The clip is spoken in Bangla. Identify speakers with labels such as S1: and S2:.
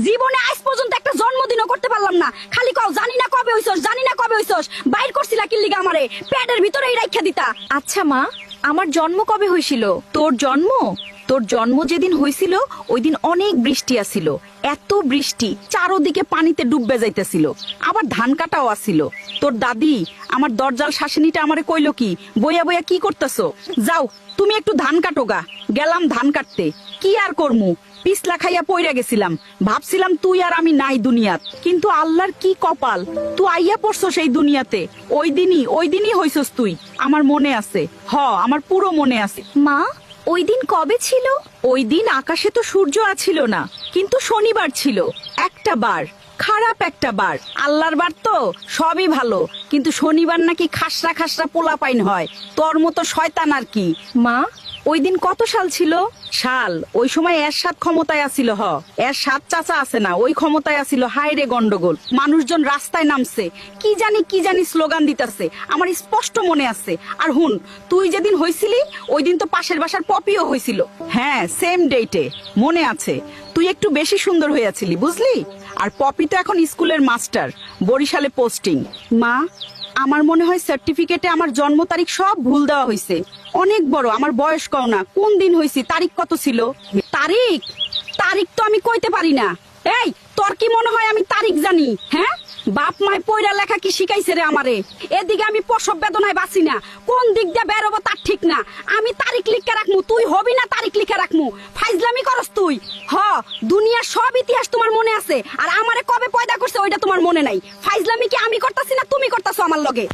S1: জীবনে আজ পর্যন্ত একটা জন্মদিনও করতে পারলাম না। খালি কও জানি না কবে হইছস, জানি না কবে হইছস। বাইর করছিলা কি লিগা আমারে? পেটের ভিতরেই রাইখা দিতা।
S2: আচ্ছা মা, আমার জন্ম কবে হইছিল? তোর জন্ম যেদিন হইছিল ওই দিন অনেক বৃষ্টি আসিল, এত বৃষ্টি চারোদিকে পানিতে ডুববে যাইতেছিল, আবার ধান কাটাও আসিল। তোর দাদি আমার দরজাল শাশুড়িটা আমারে কইলো কি, বইয়া বইয়া কি করতেছো, যাও তুমি একটু ধান কাটো গা। গেলাম ধান কাটতে, কি আর করমু, পিছলা খাইয়া পইরা গেছিলাম। ভাবছিলাম তুই আর আমি নাই দুনিয়াত, কিন্তু আল্লাহর কি কপাল, তুই আইয়া পড়ছস এই দুনিয়াতে। ওই দিনই হইছস তুই, আমার মনে আছে। আমার পুরো মনে আছে।
S1: মা, ওই দিন কবে ছিল?
S2: ওই দিন আকাশে তো সূর্য আছিল না, কিন্তু শনিবার ছিল। একটা বার, খারাপ একটা বার। আল্লাহর বার তো সবই ভালো, কিন্তু শনিবার নাকি খাসরা খাসরা পোলাপাইন হয়। তোর মতো শয়তান আর কি।
S1: মা,
S2: ওই দিন কত সাল ছিল? সাল ওই সময় এরশাদ ক্ষমতায় আসিল। এরশাদ চাচা আছে না, ওই ক্ষমতায় আসিল। হায় রে গন্ডগোল, মানুষজন রাস্তায় নামছে, কি জানি স্লোগান দিতেছে, আমার স্পষ্ট মনে আছে। আর হুন, তুই যেদিন হইছিলি ওই দিন তো পাশের বাসার পপিও হইছিল। হ্যাঁ, সেম ডেটে মনে আছে। তুই একটু বেশি সুন্দর হইয়াছিলি, বুঝলি। আর পপি তো এখন স্কুলের মাস্টার, বরিশালে পোস্টিং। মা, আমার মনে হয় সার্টিফিকেটে আমার জন্ম তারিখ সব ভুল দেওয়া হয়েছে। অনেক বড়, আমার বয়স কও না, কোন দিন হয়েছি, তারিখ কত ছিল? তারিখ তো আমি কইতে পারি না। এই, তোর কি মনে হয় আমি তারিখ জানি? হ্যাঁ, বাপ মায় পয়রা লেখা কি শিখাইছে রে আমারে? এদিকে আমি প্রসব বেদনায় বাঁচি না, কোন দিক দিয়ে বেরোবো তার ঠিক না। আমি তারিখ লিখে রাখমু, তুই হবি না তারিখ লিখে রাখমু? ফাইজলামি করস তুই। দুনিয়ার সব ইতিহাস তোমার মনে আছে, আর আমারে কবে পয়দা করছে ওইটা তোমার মনে নাই। ফাইজলামি কি আমি করতাছি না তুমি করতাছো আমার লগে?